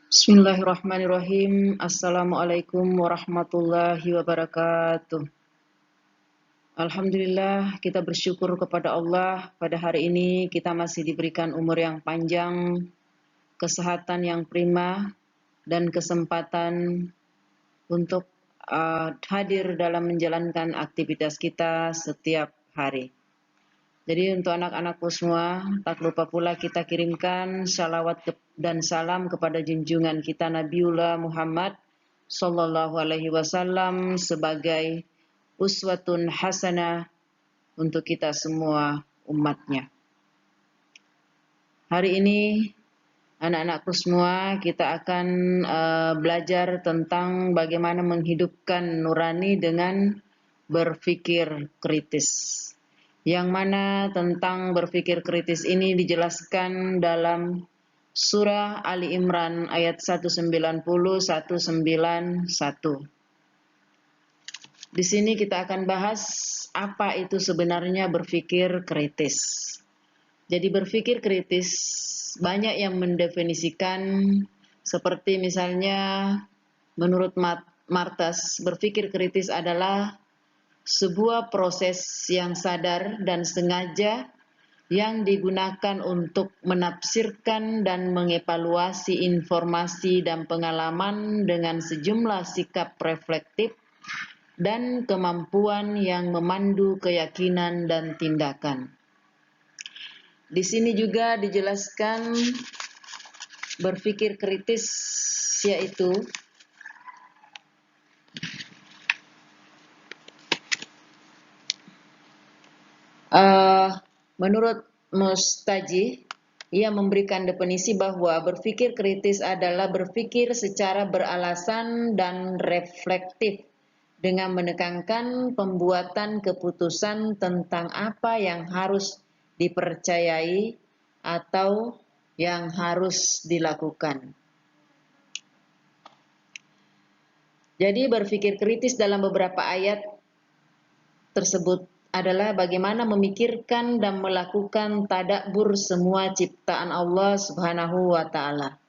Bismillahirrahmanirrahim. Assalamualaikum warahmatullahi wabarakatuh. Alhamdulillah, kita bersyukur kepada Allah pada hari ini kita masih diberikan umur yang panjang, kesehatan yang prima, dan kesempatan untuk hadir dalam menjalankan aktivitas kita setiap hari. Jadi untuk anak-anakku semua, tak lupa pula kita kirimkan salawat dan salam kepada junjungan kita Nabiullah Muhammad Sallallahu Alaihi Wasallam sebagai uswatun hasanah untuk kita semua umatnya. Hari ini anak-anakku semua kita akan belajar tentang bagaimana menghidupkan nurani dengan berpikir kritis. Yang mana tentang berpikir kritis ini dijelaskan dalam surah Ali Imran ayat 190-191. Di sini kita akan bahas apa itu sebenarnya berpikir kritis. Jadi berpikir kritis banyak yang mendefinisikan, seperti misalnya menurut Martas, berpikir kritis adalah sebuah proses yang sadar dan sengaja yang digunakan untuk menafsirkan dan mengevaluasi informasi dan pengalaman dengan sejumlah sikap reflektif dan kemampuan yang memandu keyakinan dan tindakan. Di sini juga dijelaskan berpikir kritis yaitu menurut Mustaji, ia memberikan definisi bahwa berpikir kritis adalah berpikir secara beralasan dan reflektif dengan menekankan pembuatan keputusan tentang apa yang harus dipercayai atau yang harus dilakukan. Jadi berpikir kritis dalam beberapa ayat tersebut adalah bagaimana memikirkan dan melakukan tadabbur semua ciptaan Allah Subhanahu wa Ta'ala.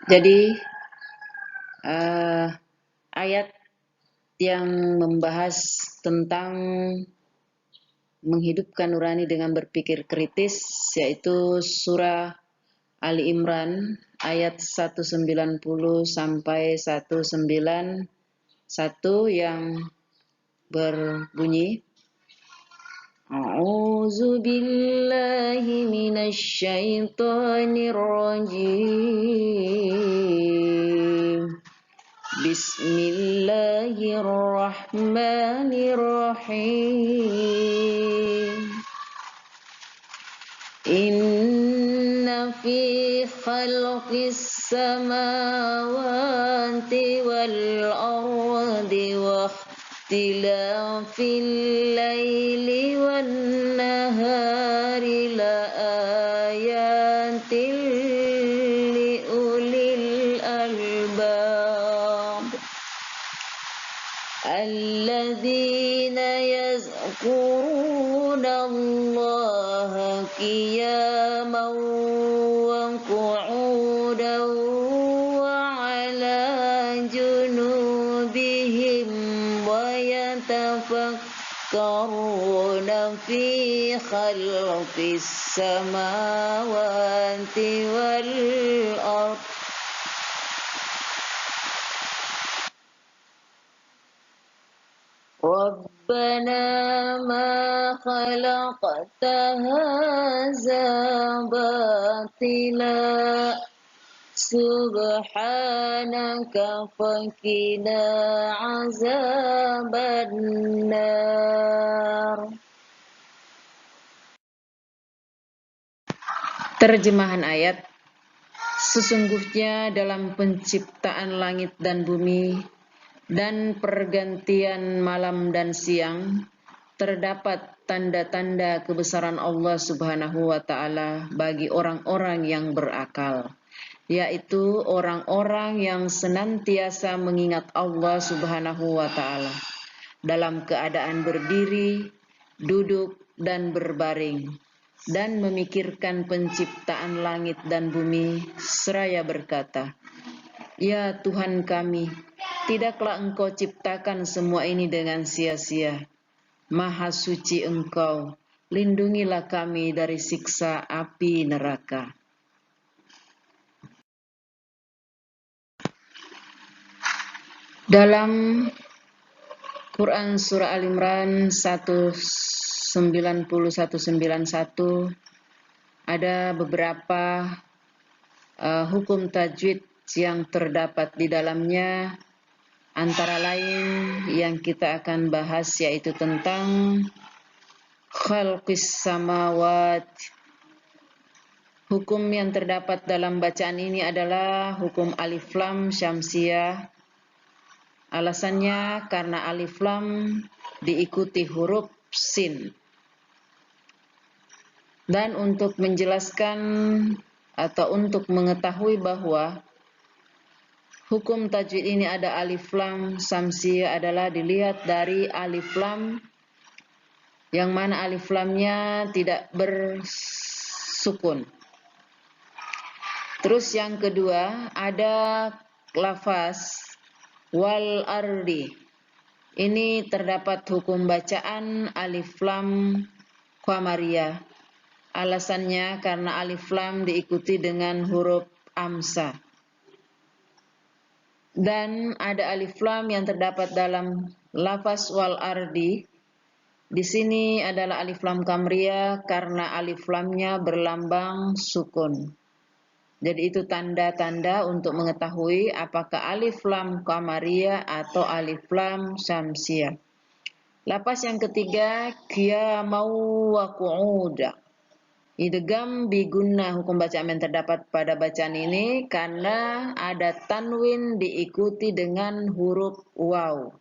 Jadi ayat yang membahas tentang menghidupkan nurani dengan berpikir kritis yaitu surah Ali Imran ayat 190 sampai 191 yang berbunyi A'udzu billahi minasy syaithanir rajim. Bismillahirrahmanirrahim. Inna fi khalqis samawati wal ardi wa ikhtilafil laili wan nahari la ayatin li ulil albab alladzina yazkuruna Allah qiyaman wa qu'udan wa 'ala junubihim wa yatafakkaruna fi khalqis samawati wal ardh Rabbana ma khalaqta hadza batila subhanaka faqina azabannar. Terjemahan ayat: sesungguhnya dalam penciptaan langit dan bumi dan pergantian malam dan siang terdapat tanda-tanda kebesaran Allah Subhanahu wa Ta'ala bagi orang-orang yang berakal, yaitu orang-orang yang senantiasa mengingat Allah Subhanahu wa Ta'ala. dalam keadaan berdiri, duduk, dan berbaring, dan memikirkan penciptaan langit dan bumi, seraya berkata, "Ya Tuhan kami, tidaklah Engkau ciptakan semua ini dengan sia-sia. Maha suci Engkau, lindungilah kami dari siksa api neraka." Dalam Quran Surah Al-Imran 191 ada beberapa hukum tajwid yang terdapat di dalamnya, antara lain yang kita akan bahas yaitu tentang khalqis samawat. Hukum yang terdapat dalam bacaan ini adalah hukum alif lam syamsiyah. Alasannya karena alif lam diikuti huruf sin. Dan untuk menjelaskan atau untuk mengetahui bahwa hukum tajwid ini ada alif lam syamsiyah adalah dilihat dari alif lam yang mana alif lamnya tidak bersukun. Terus yang kedua ada lafaz wal ardi. Ini terdapat hukum bacaan alif lam qamariyah. Alasannya karena alif lam diikuti dengan huruf amsa. Dan ada alif lam yang terdapat dalam lafaz wal ardi. Di sini adalah alif lam qamriyah karena alif lamnya berlambang sukun. Jadi itu tanda-tanda untuk mengetahui apakah alif lam qamariyah atau alif lam syamsiyah. Lafaz yang ketiga qiyamau wa qu'uda. Idgham bi gunnah, hukum bacaan yang terdapat pada bacaan ini karena ada tanwin diikuti dengan huruf waw.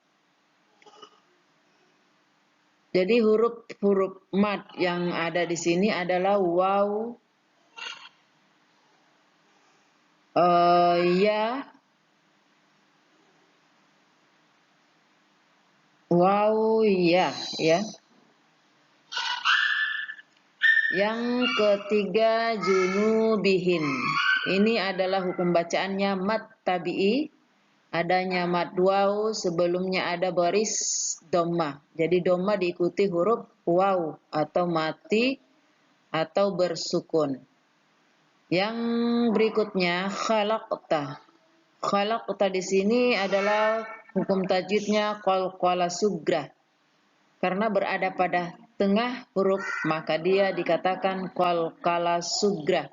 Jadi huruf-huruf mad yang ada di sini adalah waw, ya, waw, ya. Yang ketiga junubihin. Ini adalah hukum bacaannya mad tabi'i. Adanya mad waw, sebelumnya ada baris dhammah. Jadi dhammah diikuti huruf waw atau mati atau bersukun. Yang berikutnya khalaqta. Khalaqta di sini adalah hukum tajwidnya qalqala sugrah. Karena berada pada tengah huruf maka dia dikatakan qalqala sugrah.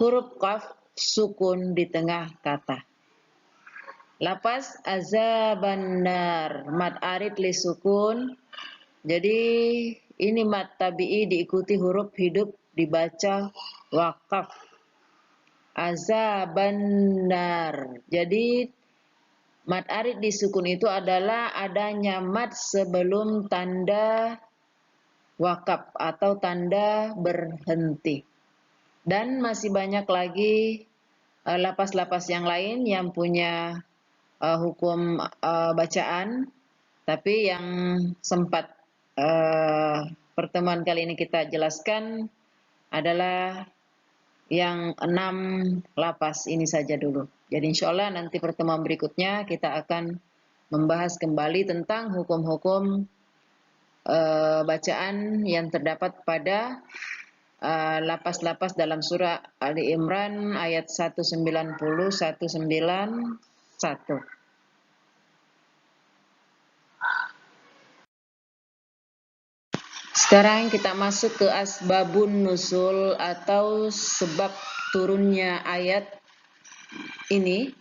Huruf qaf sukun di tengah kata. Lafaz azaban nar, mad arid li sukun. Jadi ini mad tabi'i diikuti huruf hidup dibaca wakaf. Azaban nar. Jadi mad arid di sukun itu adalah adanya mad sebelum tanda wakaf atau tanda berhenti. Dan masih banyak lagi lapas-lapas yang lain yang punya hukum bacaan, tapi yang sempat pertemuan kali ini kita jelaskan adalah yang 6 lapas ini saja dulu. Jadi insya Allah nanti pertemuan berikutnya kita akan membahas kembali tentang hukum-hukum bacaan yang terdapat pada lapas-lapas dalam surah Ali Imran ayat 190-191. Sekarang kita masuk ke asbabun nuzul atau sebab turunnya ayat ini,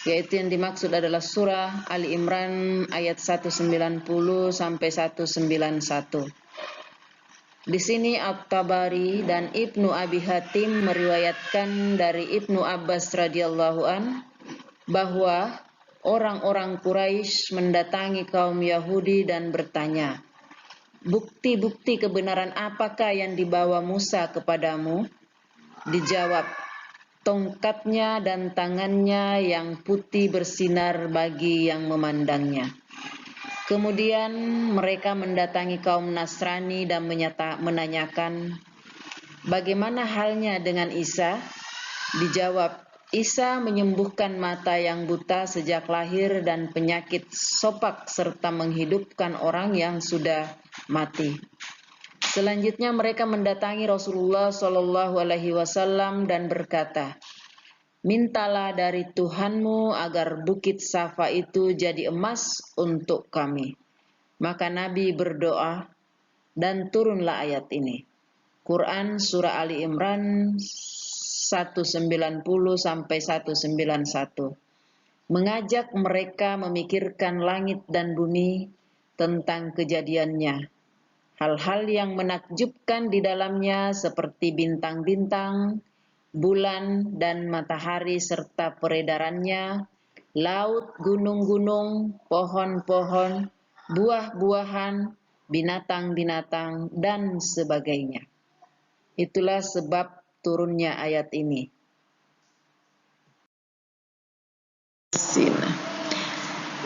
yaitu yang dimaksud adalah surah Ali Imran ayat 190 sampai 191. Di sini At-Tabari dan Ibnu Abi Hatim meriwayatkan dari Ibnu Abbas radhiyallahu an bahwa orang-orang Quraisy mendatangi kaum Yahudi dan bertanya, "Bukti-bukti kebenaran apakah yang dibawa Musa kepadamu?" Dijawab, "Tongkatnya dan tangannya yang putih bersinar bagi yang memandangnya." Kemudian mereka mendatangi kaum Nasrani dan menanyakan, bagaimana halnya dengan Isa? Dijawab, Isa menyembuhkan mata yang buta sejak lahir dan penyakit sopak serta menghidupkan orang yang sudah mati. Selanjutnya mereka mendatangi Rasulullah SAW dan berkata, mintalah dari Tuhanmu agar bukit Safa itu jadi emas untuk kami. Maka Nabi berdoa dan turunlah ayat ini. Quran Surah Ali Imran 190 sampai 191. Mengajak mereka memikirkan langit dan bumi tentang kejadiannya. Hal-hal yang menakjubkan di dalamnya seperti bintang-bintang, bulan dan matahari serta peredarannya, laut, gunung-gunung, pohon-pohon, buah-buahan, binatang-binatang, dan sebagainya. Itulah sebab turunnya ayat ini.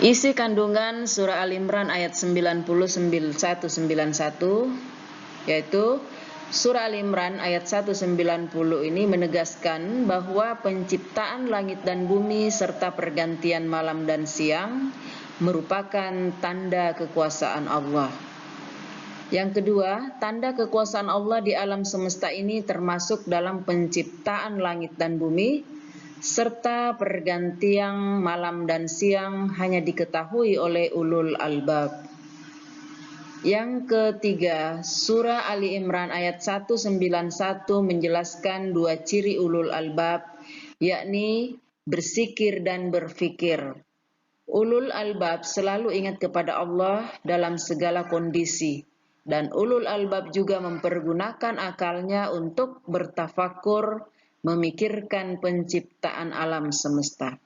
Isi kandungan surah Al-Imran ayat 191, yaitu surah Al-Imran ayat 190 ini menegaskan bahwa penciptaan langit dan bumi serta pergantian malam dan siang merupakan tanda kekuasaan Allah. Yang kedua, tanda kekuasaan Allah di alam semesta ini termasuk dalam penciptaan langit dan bumi, serta pergantian malam dan siang hanya diketahui oleh ulul albab. Yang ketiga, surah Ali Imran ayat 191 menjelaskan dua ciri ulul albab, yakni berzikir dan berfikir. Ulul albab selalu ingat kepada Allah dalam segala kondisi, dan ulul albab juga mempergunakan akalnya untuk bertafakur, memikirkan penciptaan alam semesta.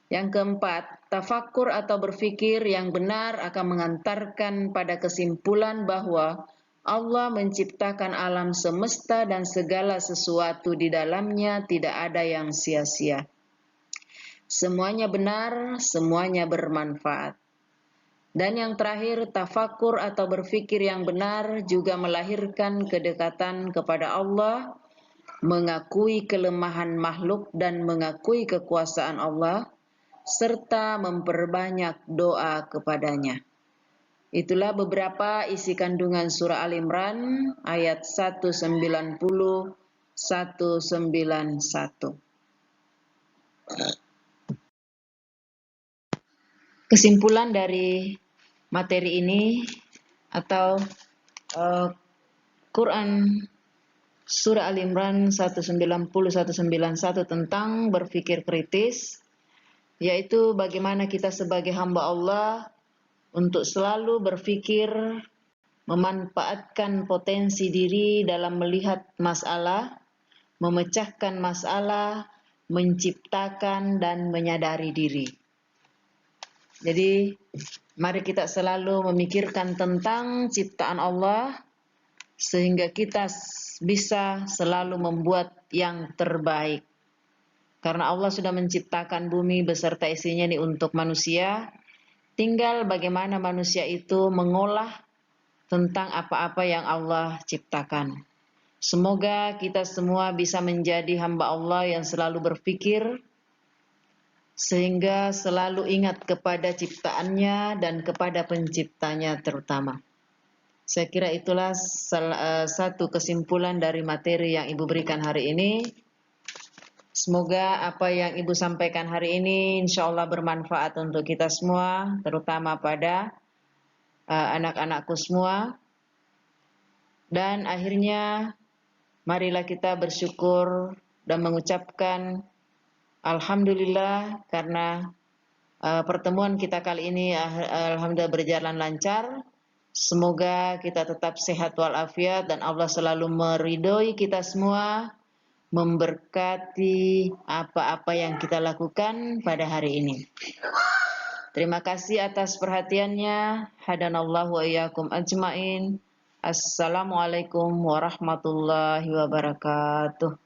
Yang keempat, tafakur atau berfikir yang benar akan mengantarkan pada kesimpulan bahwa Allah menciptakan alam semesta dan segala sesuatu di dalamnya tidak ada yang sia-sia. Semuanya benar, semuanya bermanfaat. Dan yang terakhir, tafakur atau berfikir yang benar juga melahirkan kedekatan kepada Allah, mengakui kelemahan makhluk dan mengakui kekuasaan Allah, serta memperbanyak doa kepadanya. Itulah beberapa isi kandungan surah Al-Imran ayat 190, 191. Kesimpulan dari materi ini atau Quran Surah Al-Imran 190-191 tentang berpikir kritis, yaitu bagaimana kita sebagai hamba Allah untuk selalu berpikir, memanfaatkan potensi diri dalam melihat masalah, memecahkan masalah, menciptakan dan menyadari diri. Jadi, mari kita selalu memikirkan tentang ciptaan Allah, sehingga kita bisa selalu membuat yang terbaik. Karena Allah sudah menciptakan bumi beserta isinya ini untuk manusia, tinggal bagaimana manusia itu mengolah tentang apa-apa yang Allah ciptakan. Semoga kita semua bisa menjadi hamba Allah yang selalu berpikir, sehingga selalu ingat kepada ciptaannya dan kepada penciptanya terutama. Saya kira itulah satu kesimpulan dari materi yang Ibu berikan hari ini. Semoga apa yang Ibu sampaikan hari ini insya Allah bermanfaat untuk kita semua, terutama pada anak-anakku semua. Dan akhirnya marilah kita bersyukur dan mengucapkan Alhamdulillah karena pertemuan kita kali ini Alhamdulillah berjalan lancar. Semoga kita tetap sehat walafiat dan Allah selalu meridhoi kita semua, memberkati apa-apa yang kita lakukan pada hari ini. Terima kasih atas perhatiannya. Hadanallahu wa iyyakum ajmain. Assalamualaikum warahmatullahi wabarakatuh.